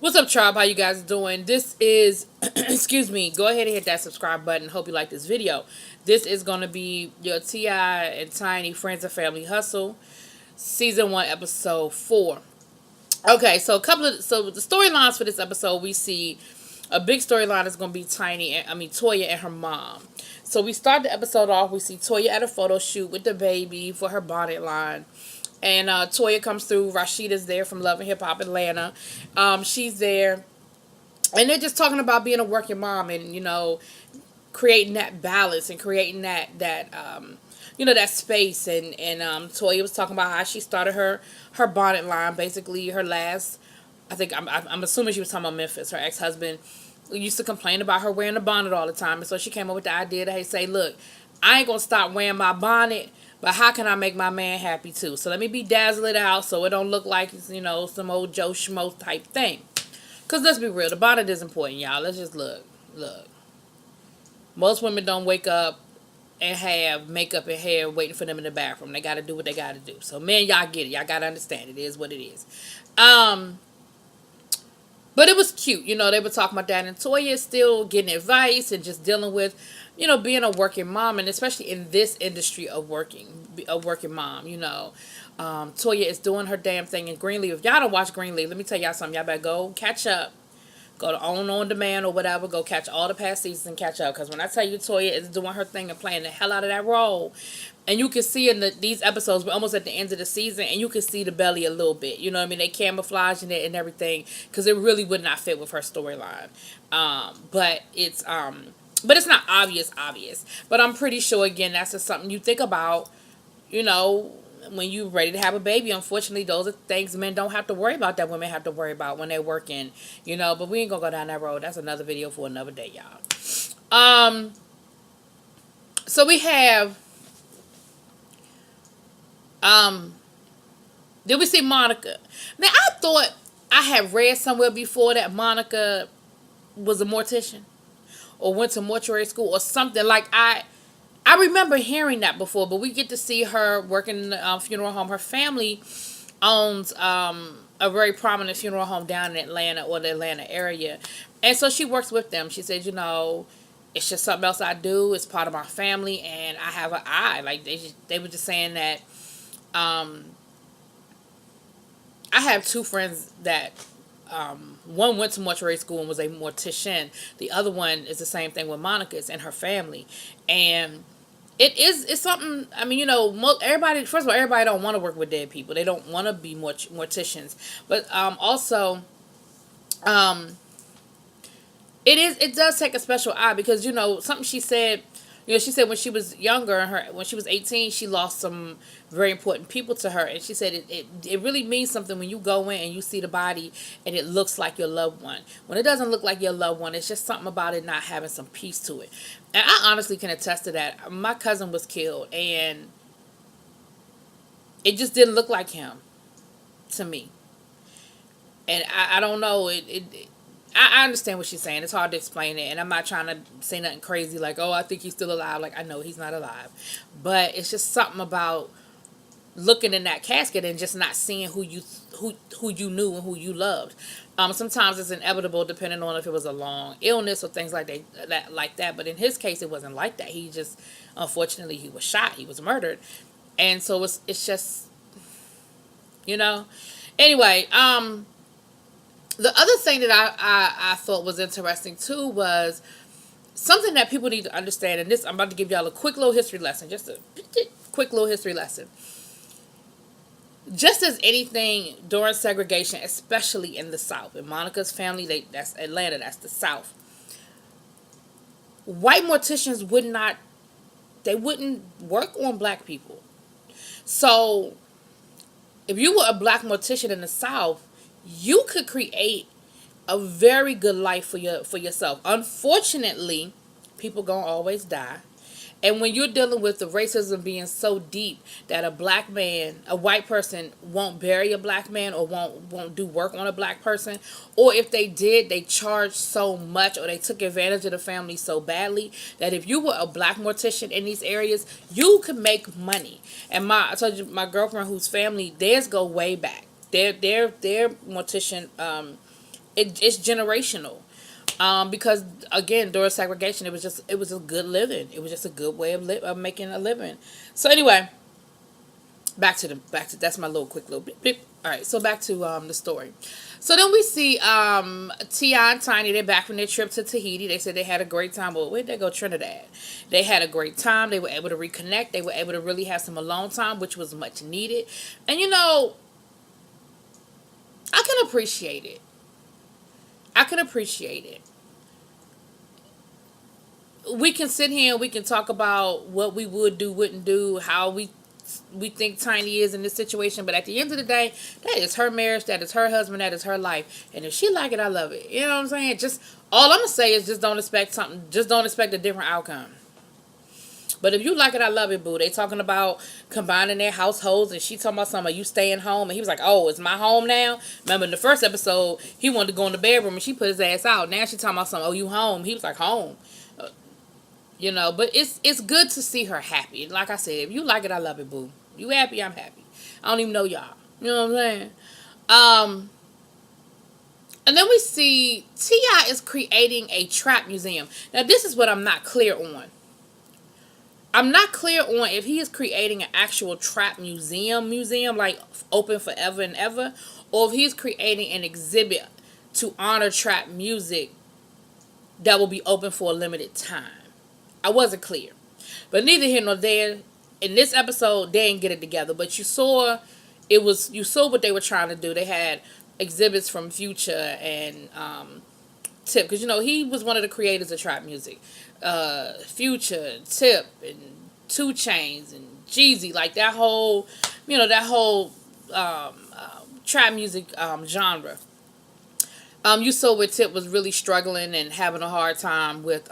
What's up, tribe? How you guys doing? This is, excuse me, go ahead and hit that subscribe button. Hope you like this video. This is going to be your T.I. and Tiny Friends and Family Hustle, Season 1, Episode 4. Okay, so the storylines for this episode, we see a big storyline is going to be Toya and her mom. So we start the episode off, we see Toya at a photo shoot with the baby for her bonnet line. And Toya comes through. Rashida's there from Love and Hip Hop Atlanta. She's there. And they're just talking about being a working mom and, creating that balance and creating that space. And Toya was talking about how she started her bonnet line. Basically, her last, I'm assuming she was talking about Memphis. Her ex-husband used to complain about her wearing a bonnet all the time. And so she came up with the idea that, hey, say, look, I ain't going to stop wearing my bonnet, but how can I make my man happy too? So let me be dazzling out so it don't look like, some old Joe Schmo type thing. Because let's be real, the bonnet is important, y'all. Let's just look. Most women don't wake up and have makeup and hair waiting for them in the bathroom. They got to do what they got to do. So men, y'all get it. Y'all got to understand it is what it is. But it was cute. They were talking about that. And Toya is still getting advice and just dealing with, being a working mom. And especially in this industry of a working mom, Toya is doing her damn thing in Greenleaf. If y'all don't watch Greenleaf, let me tell y'all something. Y'all better go catch up. Go to On Demand or whatever. Go catch all the past seasons and catch up. Because when I tell you Toya is doing her thing and playing the hell out of that role. And you can see in these episodes, we're almost at the end of the season, and you can see the belly a little bit. You know what I mean? They camouflaging it and everything because it really would not fit with her storyline. But it's not obvious. But I'm pretty sure, again, that's just something you think about, when you're ready to have a baby. Unfortunately, those are things men don't have to worry about that women have to worry about when they're working, But we ain't gonna go down that road. That's another video for another day, y'all. So we have. Then we see Monica. Now, I thought I had read somewhere before that Monica was a mortician or went to mortuary school or something. Like, I remember hearing that before, but we get to see her working in the funeral home. Her family owns a very prominent funeral home down in Atlanta or the Atlanta area. And so she works with them. She said, it's just something else I do. It's part of my family, and I have an eye. Like, they were just saying that I have two friends that one went to mortuary school and was a mortician. The other one is the same thing with Monica's and her family. And it's something, everybody, first of all, everybody don't want to work with dead people. They don't want to be morticians. But also, it does take a special eye because, something she said, she said when she was younger, when she was 18, she lost some very important people to her. And she said it really means something when you go in and you see the body and it looks like your loved one. When it doesn't look like your loved one, it's just something about it not having some peace to it. And I honestly can attest to that. My cousin was killed and it just didn't look like him to me. And I don't know, I understand what she's saying. It's hard to explain it. And I'm not trying to say nothing crazy like, oh, I think he's still alive. Like, I know he's not alive. But it's just something about looking in that casket and just not seeing who you knew and who you loved. Sometimes it's inevitable depending on if it was a long illness or things like that. But in his case, it wasn't like that. He just, unfortunately, he was shot. He was murdered. And so it's just, Anyway, the other thing that I thought was interesting, too, was something that people need to understand. And this, I'm about to give y'all a quick little history lesson. Just a quick little history lesson. Just as anything during segregation, especially in the South. In Monica's family, that's Atlanta, that's the South. White morticians wouldn't work on black people. So, if you were a black mortician in the South, you could create a very good life for yourself. Unfortunately, people gonna always die. And when you're dealing with the racism being so deep that a white person won't bury a black man or won't do work on a black person, or if they did, they charged so much or they took advantage of the family so badly that if you were a black mortician in these areas, you could make money. And I told you, my girlfriend whose family, theirs go way back. Their mortician it's generational. Because again, during segregation, it was a good living. It was just a good way of making a living. So anyway, back to that's my little quick little blip, blip. All right, so back to the story. So then we see T.I. and Tiny. They're back from their trip to Tahiti. They said they had a great time. Well, where'd they go? Trinidad. They had a great time. They were able to reconnect. They were able to really have some alone time, which was much needed. And I can appreciate it. I can appreciate it. We can sit here and we can talk about what we would do, wouldn't do, how we think Tiny is in this situation, but at the end of the day, that is her marriage, that is her husband, that is her life, and if she like it, I love it. You know what I'm saying? Just all I'm gonna say is just don't expect a different outcome. But if you like it, I love it, boo. They talking about combining their households, and she talking about something. Are you staying home? And he was like, "Oh, it's my home now." Remember in the first episode, he wanted to go in the bedroom, and she put his ass out. Now she talking about something. Oh, you home? He was like, "Home." But it's good to see her happy. Like I said, if you like it, I love it, boo. You happy, I'm happy. I don't even know y'all. You know what I'm saying? And then we see T.I. is creating a trap museum. Now, this is what I'm not clear on. I'm not clear on if he is creating an actual trap museum, like open forever and ever, or if he's creating an exhibit to honor trap music that will be open for a limited time. I wasn't clear. But neither here nor there. In this episode, they didn't get it together. But you saw what they were trying to do. They had exhibits from Future and Tip. Because, he was one of the creators of trap music. Future, Tip, and 2 Chainz, and Jeezy. Like that whole trap music genre. You saw where Tip was really struggling and having a hard time with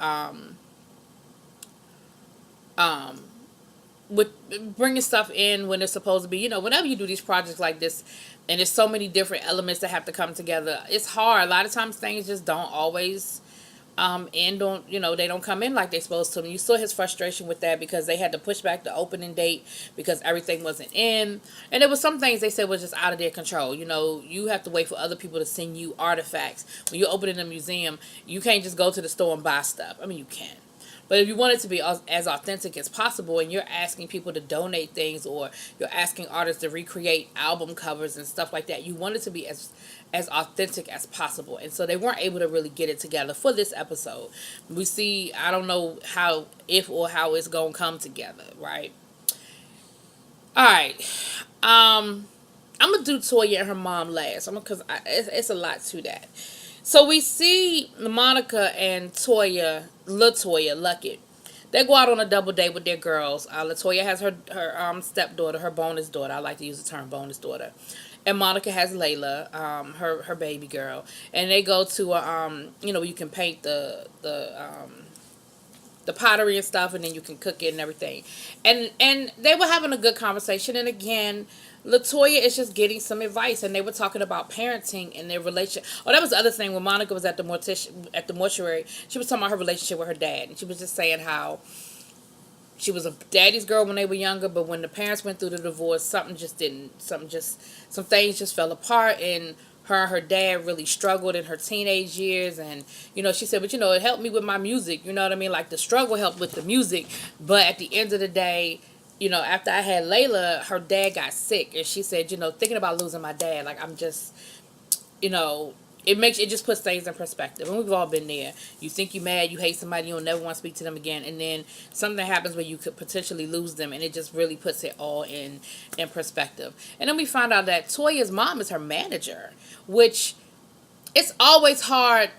bringing stuff in when it's supposed to be. Whenever you do these projects like this, and there's so many different elements that have to come together, it's hard. A lot of times things just don't always end on, they don't come in like they're supposed to. And you saw his frustration with that because they had to push back the opening date because everything wasn't in. And there was some things they said was just out of their control. You have to wait for other people to send you artifacts. When you're opening a museum, you can't just go to the store and buy stuff. I mean, you can. But if you want it to be as authentic as possible, and you're asking people to donate things, or you're asking artists to recreate album covers and stuff like that, you want it to be as authentic as possible. And so they weren't able to really get it together for this episode. We see, I don't know how it's going to come together, right? All right. I'm going to do Toya and her mom last, because it's a lot to that. So we see Monica and Toya, LaToya Luckett. They go out on a double date with their girls. LaToya has her stepdaughter, her bonus daughter. I like to use the term bonus daughter. And Monica has Layla, her baby girl. And they go to you can paint the pottery and stuff, and then you can cook it and everything. And they were having a good conversation. And again, LaToya is just getting some advice, and they were talking about parenting and their relationship. Oh, that was the other thing. When Monica was at the mortuary, she was talking about her relationship with her dad, and she was just saying how she was a daddy's girl when they were younger, but when the parents went through the divorce, some things just fell apart, and her and her dad really struggled in her teenage years. And she said, but it helped me with my music. You know what I mean? Like, the struggle helped with the music, but at the end of the day, after I had Layla, her dad got sick, and she said, thinking about losing my dad, like, I'm just, it just puts things in perspective. And we've all been there. You think you're mad, you hate somebody, you'll never want to speak to them again, and then something happens where you could potentially lose them, and it just really puts it all in perspective. And then we find out that Toya's mom is her manager, which it's always hard.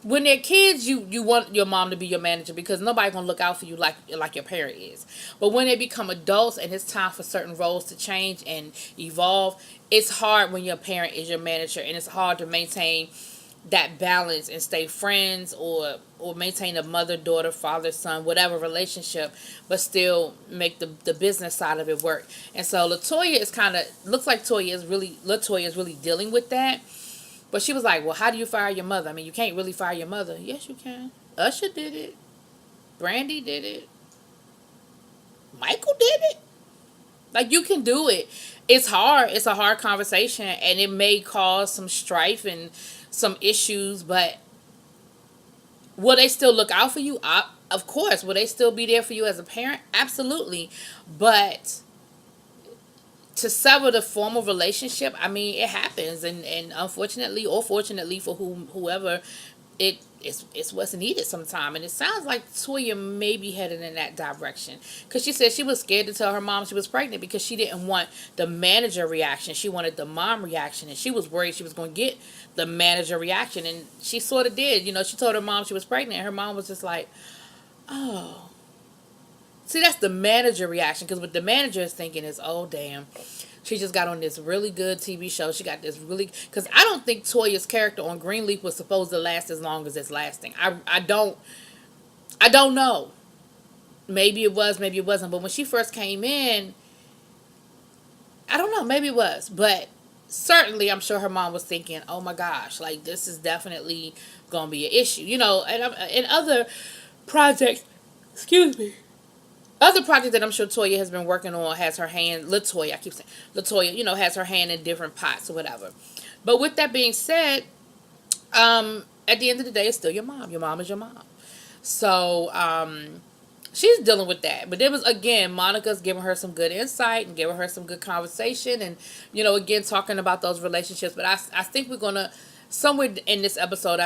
When they're kids, you want your mom to be your manager because nobody's going to look out for you like your parent is. But when they become adults and it's time for certain roles to change and evolve, it's hard when your parent is your manager, and it's hard to maintain that balance and stay friends or maintain a mother, daughter, father, son, whatever relationship, but still make the business side of it work. And so LaToya looks like LaToya is really dealing with that. But she was like, well, how do you fire your mother? I mean, you can't really fire your mother. Yes, you can. Usher did it. Brandy did it. Michael did it. Like, you can do it. it's hard. It's a hard conversation, and it may cause some strife and some issues. But will they still look out for you? Of course. Will they still be there for you as a parent? Absolutely. But to sever the formal relationship, I mean, it happens, and unfortunately or fortunately for whoever, it's what's needed sometime. And it sounds like Toya may be headed in that direction, because she said she was scared to tell her mom she was pregnant because she didn't want the manager reaction. She wanted the mom reaction, and she was worried she was going to get the manager reaction, and she sort of did. She told her mom she was pregnant, and her mom was just like, oh. See, that's the manager reaction, because what the manager is thinking is, oh, damn, she just got on this really good TV show. She got this really... Because I don't think Toya's character on Greenleaf was supposed to last as long as it's lasting. I don't know. Maybe it was, maybe it wasn't. But when she first came in, I don't know, maybe it was. But certainly, I'm sure her mom was thinking, oh, my gosh, like, this is definitely going to be an issue. And in other projects... Excuse me. Other project that I'm sure Toya has been working on has her hand, LaToya, I keep saying, LaToya, has her hand in different pots or whatever. But with that being said, at the end of the day, it's still your mom. Your mom is your mom. So, she's dealing with that. But it was, again, Monica's giving her some good insight and giving her some good conversation and, again, talking about those relationships. But I think we're going to, somewhere in this episode,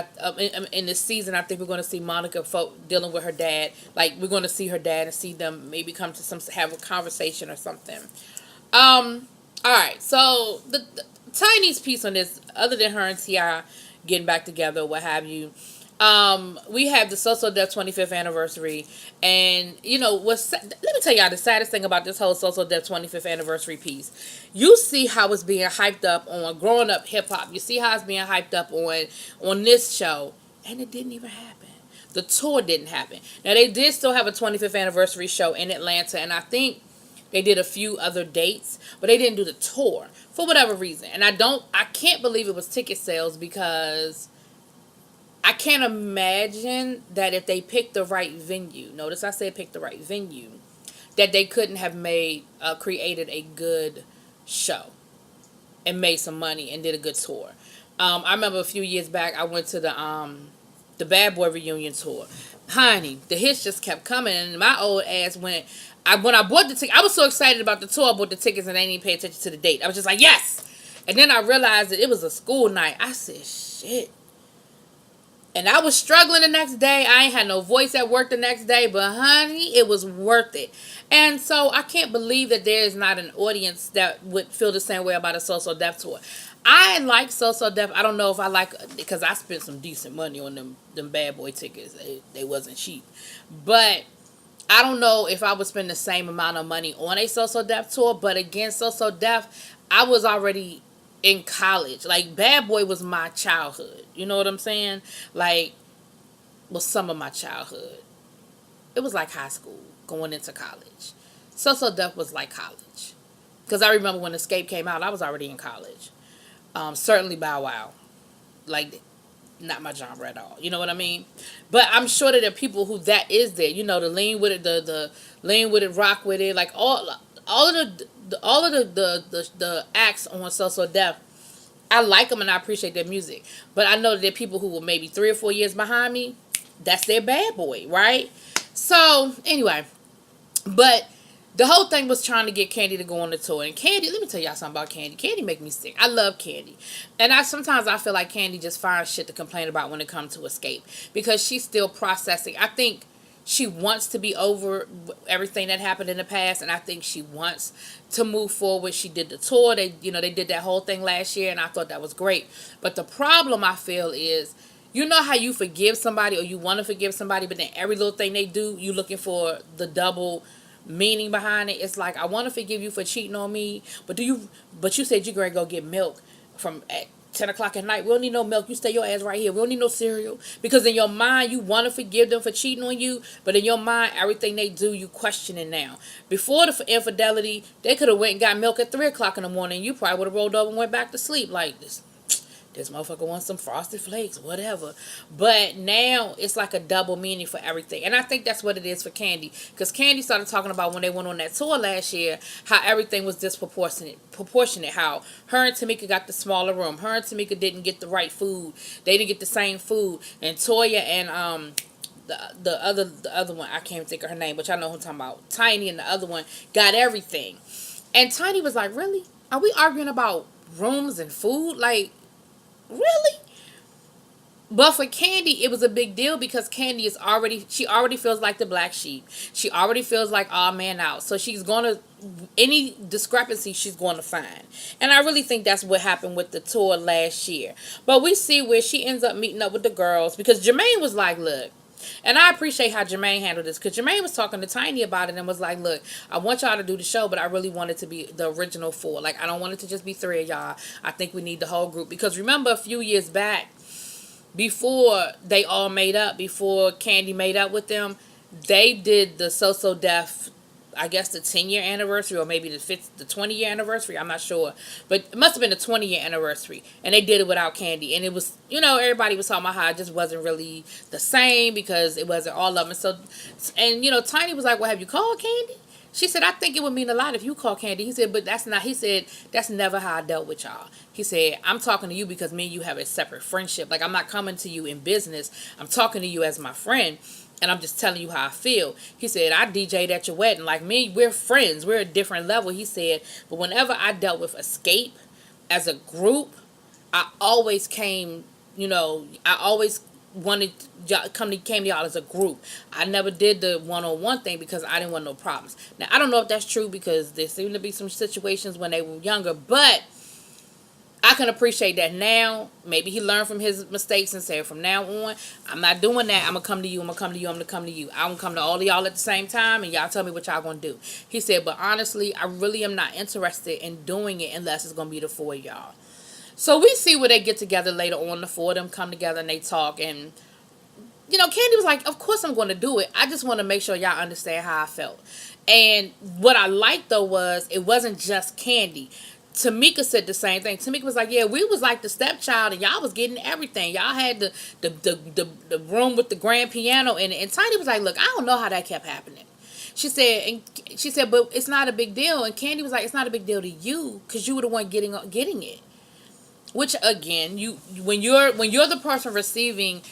in this season, I think we're going to see Monica dealing with her dad. Like, we're going to see her dad and see them maybe come to have a conversation or something. All right. So the Tiny's piece on this, other than her and T.I. getting back together, what have you, we have the So Def 25th anniversary, and let me tell y'all the saddest thing about this whole So Def 25th anniversary piece. You see how it's being hyped up on growing up hip hop. You see how it's being hyped up on this show, and it didn't even happen. The tour didn't happen. Now they did still have a 25th anniversary show in Atlanta, and I think they did a few other dates, but they didn't do the tour for whatever reason. And I can't believe it was ticket sales, because I can't imagine that if they picked the right venue, notice I said pick the right venue, that they couldn't have created a good show and made some money and did a good tour. I remember a few years back, I went to the Bad Boy reunion tour. Honey, the hits just kept coming, and my old ass when I bought the ticket, I was so excited about the tour, I bought the tickets and I didn't even pay attention to the date. I was just like, yes! And then I realized that it was a school night. I said, shit. And I was struggling the next day. I ain't had no voice at work the next day. But, honey, it was worth it. And so I can't believe that there is not an audience that would feel the same way about a So Def tour. I like So Def. I don't know if I like... Because I spent some decent money on them Bad Boy tickets. They wasn't cheap. But I don't know if I would spend the same amount of money on a So Def tour. But again, So Def, I was already in college. Like, Bad Boy was my childhood. You know what I'm saying? Like, well, some of my childhood. It was like high school, going into college. So Def was like college. Because I remember when Escape came out, I was already in college. Certainly Bow Wow. Like, not my genre at all. You know what I mean? But I'm sure that there are people who that is there. The lean with it, the lean with it, rock with it. Like, all of the acts on So Def, I like them and I appreciate their music. But I know that there are people who were maybe 3 or 4 years behind me. That's their Bad Boy, right? So, anyway. But the whole thing was trying to get Candy to go on the tour. And Candy, let me tell y'all something about Candy. Candy make me sick. I love Candy. And sometimes I feel like Candy just finds shit to complain about when it comes to Escape. Because she's still processing. I think she wants to be over everything that happened in the past, and I think she wants to move forward. She did the tour. They did that whole thing last year, and I thought that was great. But the problem I feel is, how you forgive somebody or you want to forgive somebody, but then every little thing they do, you looking for the double meaning behind it. It's like, I want to forgive you for cheating on me, but you said you're going to go get milk from at 10 o'clock at night. We don't need no milk. You stay your ass right here. We don't need no cereal. Because in your mind, you want to forgive them for cheating on you. But in your mind, everything they do, you questioning now. Before the infidelity, they could have went and got milk at 3 o'clock in the morning. You probably would have rolled over and went back to sleep like this. This motherfucker wants some Frosted Flakes, whatever. But now it's like a double meaning for everything. And I think that's what it is for Candy. Because Candy started talking about when they went on that tour last year, how everything was proportionate. How her and Tamika got the smaller room. Her and Tamika didn't get the right food. They didn't get the same food. And Toya and the other one, I can't think of her name, but y'all know who I'm talking about. Tiny and the other one got everything. And Tiny was like, really? Are we arguing about rooms and food? Like, really? But for Candy, it was a big deal because Candy she already feels like the black sheep. She already feels like odd man out. So she's going to, any discrepancy she's going to find. And I really think that's what happened with the tour last year. But we see where she ends up meeting up with the girls because Jermaine was like, look, and I appreciate how Jermaine handled this because Jermaine was talking to Tiny about it and was like, look, I want y'all to do the show, but I really want it to be the original 4. Like, I don't want it to just be 3 of y'all. I think we need the whole group. Because remember a few years back, before they all made up, before Candy made up with them, they did the So Def, I guess the 10-year anniversary or maybe the 20-year anniversary. I'm not sure. But it must have been the 20-year anniversary. And they did it without Candy. And it was, everybody was talking about how it just wasn't really the same because it wasn't all of them. And Tiny was like, well, have you called Candy? She said, I think it would mean a lot if you call Candy. He said, but that's not, he said, that's never how I dealt with y'all. He said, I'm talking to you because me and you have a separate friendship. Like, I'm not coming to you in business. I'm talking to you as my friend. And I'm just telling you how I feel. He said, I DJ'd at your wedding. Like me, we're friends. We're a different level. He said, but whenever I dealt with Escape as a group, I always came, I always wanted came to y'all as a group. I never did the one-on-one thing because I didn't want no problems. Now, I don't know if that's true because there seemed to be some situations when they were younger, but I can appreciate that now. Maybe he learned from his mistakes and said, from now on, I'm not doing that. I'm going to come to you. I'm going to come to you. I'm going to come to you. I'm going to come to all of y'all at the same time, and y'all tell me what y'all going to do. He said, but honestly, I really am not interested in doing it unless it's going to be the 4 of y'all. So we see where they get together later on. The 4 of them come together and they talk. And, Candy was like, of course I'm going to do it. I just want to make sure y'all understand how I felt. And what I liked, though, was it wasn't just Candy. Tamika said the same thing. Tamika was like, yeah, we was like the stepchild and y'all was getting everything. Y'all had the room with the grand piano in it. And Tiny was like, look, I don't know how that kept happening. She said, but it's not a big deal. And Candy was like, it's not a big deal to you because you were the one getting it. Which again, when you're the person receiving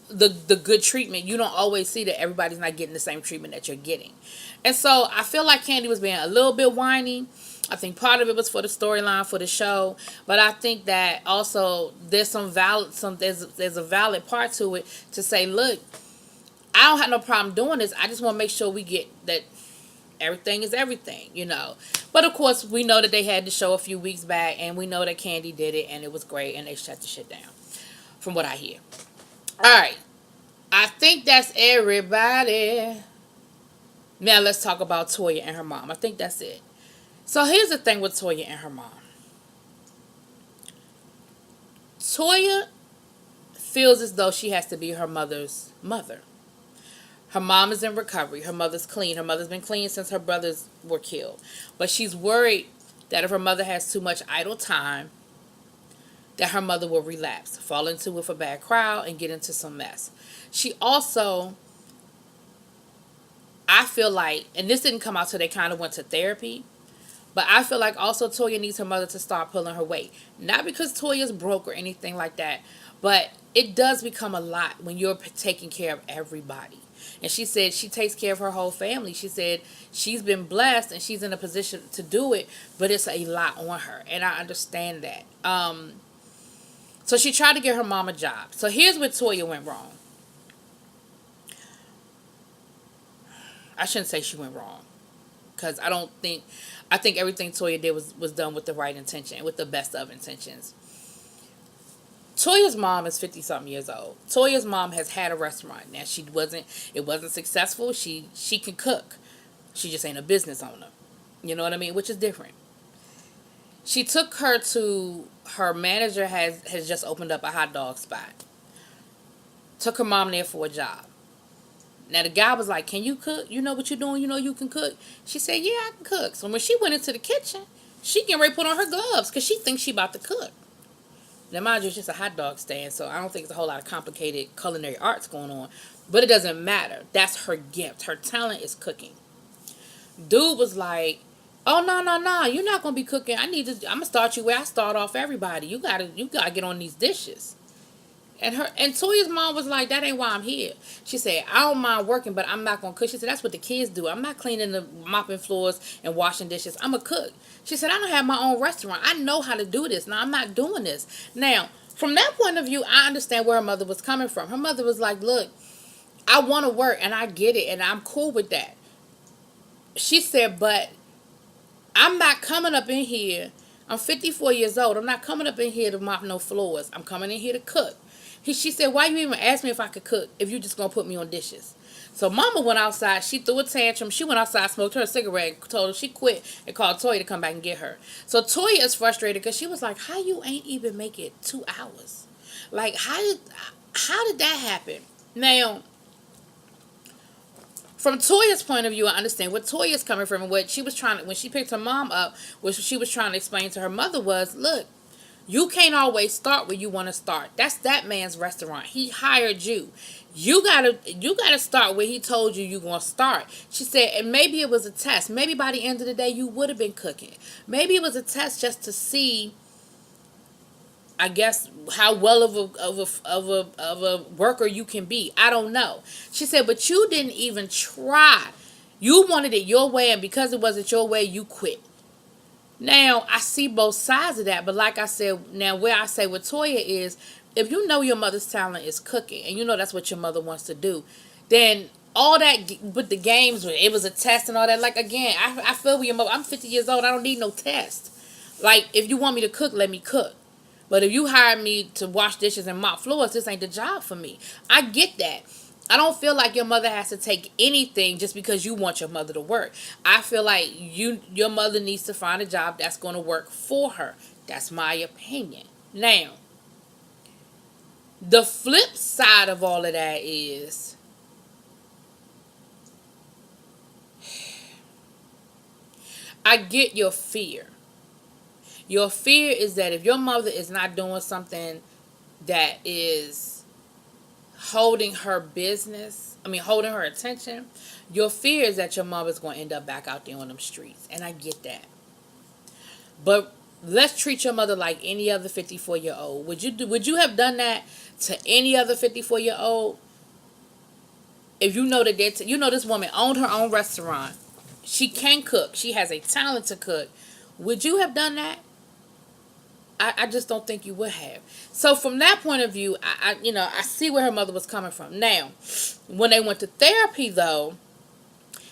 the good treatment, you don't always see that everybody's not getting the same treatment that you're getting. And so I feel like Candy was being a little bit whiny. I think part of it was for the storyline for the show, but I think that also there's there's a valid part to it to say, look, I don't have no problem doing this. I just want to make sure we get that everything is everything, But of course, we know that they had the show a few weeks back, and we know that Candy did it, and it was great, and they shut the shit down, from what I hear. All right, I think that's everybody. Now let's talk about Toya and her mom. I think that's it. So here's the thing with Toya and her mom. Toya feels as though she has to be her mother's mother. Her mom is in recovery. Her mother's clean. Her mother's been clean since her brothers were killed. But she's worried that if her mother has too much idle time, that her mother will relapse, fall into with a bad crowd, and get into some mess. She also, I feel like, and this didn't come out till they kind of went to therapy, but I feel like also Toya needs her mother to start pulling her weight. Not because Toya's broke or anything like that, but it does become a lot when you're taking care of everybody. And she said she takes care of her whole family. She said she's been blessed and she's in a position to do it, but it's a lot on her. And I understand that. So she tried to get her mom a job. So here's where Toya went wrong. I shouldn't say she went wrong, because I think everything Toya did was done with the right intention, with the best of intentions. Toya's mom is 50-something years old. Toya's mom has had a restaurant. Now, it wasn't successful. She can cook. She just ain't a business owner. You know what I mean? Which is different. She took her to, her manager has just opened up a hot dog spot. Took her mom there for a job. Now, the guy was like, can you cook? You know what you're doing? You know you can cook? She said, yeah, I can cook. So when she went into the kitchen, she getting ready to put on her gloves because she thinks she about to cook. Now, mind you, it's just a hot dog stand, so I don't think it's a whole lot of complicated culinary arts going on. But it doesn't matter. That's her gift. Her talent is cooking. Dude was like, "Oh no, no, no! You're not gonna be cooking. I'm gonna start you where I start off everybody. You gotta get on these dishes." And Toya's mom was like, "That ain't why I'm here." She said, "I don't mind working, but I'm not gonna cook." She said, "That's what the kids do. I'm not cleaning the mopping floors and washing dishes. I'm a cook." She said, "I don't have my own restaurant. I know how to do this. Now I'm not doing this." Now, from that point of view, I understand where her mother was coming from. Her mother was like, "Look, I want to work and I get it and I'm cool with that." She said, "But I'm not coming up in here. I'm 54 years old. I'm not coming up in here to mop no floors. I'm coming in here to cook." She said, "Why you even ask me if I could cook if you just going to put me on dishes?" So Mama went outside. She threw a tantrum. She went outside, smoked her a cigarette, told her she quit, and called Toya to come back and get her. So Toya is frustrated because she was like, "How you ain't even make it 2 hours? Like, how did that happen?" Now, from Toya's point of view, I understand what Toya's coming from and what she was trying to, when she picked her mom up, what she was trying to explain to her mother was, look, you can't always start where you want to start. That's that man's restaurant. He hired you. You gotta start where he told you you're gonna start. She said, and maybe it was a test. Maybe by the end of the day you would have been cooking. Maybe it was a test just to see, I guess, how well of a worker you can be. I don't know. She said, but you didn't even try. You wanted it your way, and because it wasn't your way, you quit. Now, I see both sides of that, but like I said, now where I say with Toya is, if you know your mother's talent is cooking, and you know that's what your mother wants to do, then all that with the games, it was a test and all that, like, again, I feel with your mother. I'm 50 years old. I don't need no test. Like, if you want me to cook, let me cook. But if you hire me to wash dishes and mop floors, this ain't the job for me. I get that. I don't feel like your mother has to take anything just because you want your mother to work. I feel like your mother needs to find a job that's going to work for her. That's my opinion. Now, the flip side of all of that is, I get your fear. Your fear is that if your mother is not doing something that is holding her holding her attention, your fear is that your mother's going to end up back out there on them streets. And I get that. But let's treat your mother like any other 54-year-old. Would you have done that to any other 54-year-old? If you know that this woman owned her own restaurant. She can cook. She has a talent to cook. Would you have done that? I just don't think you would have. So from that point of view, I see where her mother was coming from. Now, when they went to therapy, though,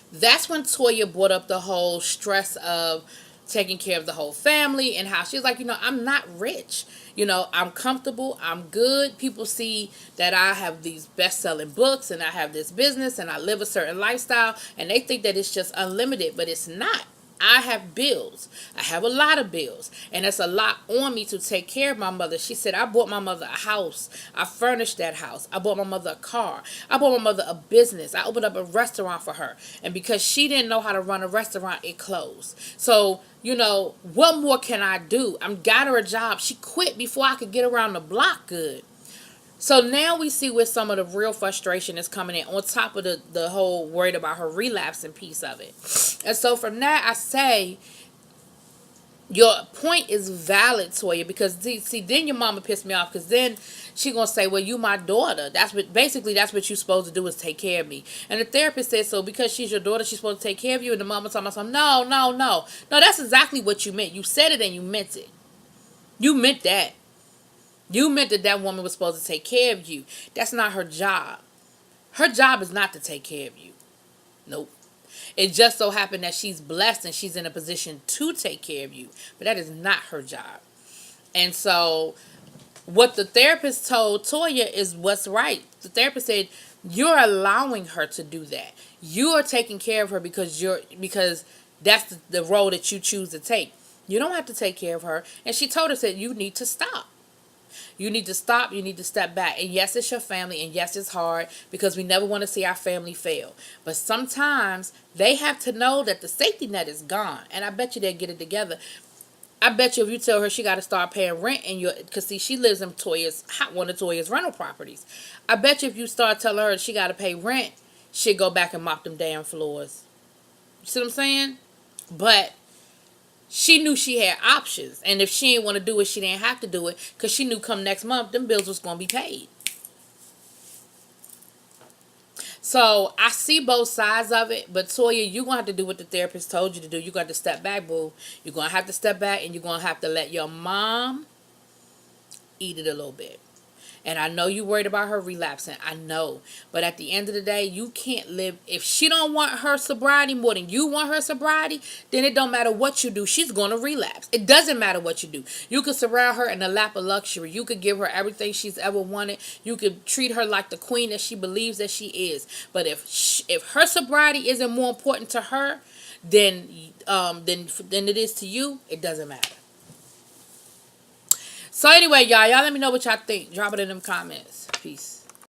that's when Toya brought up the whole stress of taking care of the whole family and how she's like, I'm not rich. I'm comfortable. I'm good. People see that I have these best-selling books and I have this business and I live a certain lifestyle, and they think that it's just unlimited, but it's not. I have bills. I have a lot of bills. And it's a lot on me to take care of my mother. She said, I bought my mother a house. I furnished that house. I bought my mother a car. I bought my mother a business. I opened up a restaurant for her. And because she didn't know how to run a restaurant, it closed. So, what more can I do? I got her a job. She quit before I could get around the block good. So now we see where some of the real frustration is coming in, on top of the whole worried about her relapsing piece of it. And so from that, I say, your point is valid, Toya, because see, then your mama pissed me off, because then she gonna say, well, you my daughter. That's what you're supposed to do, is take care of me. And the therapist said, so because she's your daughter, she's supposed to take care of you. And the mama told myself, no. No, that's exactly what you meant. You said it and you meant it. You meant that. You meant that woman was supposed to take care of you. That's not her job. Her job is not to take care of you. Nope. It just so happened that she's blessed and she's in a position to take care of you. But that is not her job. And so what the therapist told Toya is what's right. The therapist said, you're allowing her to do that. You are taking care of her because that's the role that you choose to take. You don't have to take care of her. And she told us that you need to stop. You need to stop. You need to step back. And yes, it's your family. And yes, it's hard because we never want to see our family fail. But sometimes they have to know that the safety net is gone. And I bet you they'll get it together. I bet you if you tell her she got to start paying rent in your, because see, she lives in one of Toya's rental properties. I bet you if you start telling her she got to pay rent, she'll go back and mop them damn floors. You see what I'm saying? But she knew she had options, and if she didn't want to do it, she didn't have to do it, because she knew come next month them bills was gonna be paid. So I see both sides of it, but Toya, you're gonna have to do what the therapist told you to do. You're gonna have to step back, boo. You're gonna have to step back, and you're gonna have to let your mom eat it a little bit. And I know you worried about her relapsing. I know. But at the end of the day, you can't live. If she don't want her sobriety more than you want her sobriety, then it don't matter what you do. She's going to relapse. It doesn't matter what you do. You could surround her in a lap of luxury. You could give her everything she's ever wanted. You could treat her like the queen that she believes that she is. But if her sobriety isn't more important to her than it is to you, it doesn't matter. So anyway, y'all let me know what y'all think. Drop it in them comments. Peace.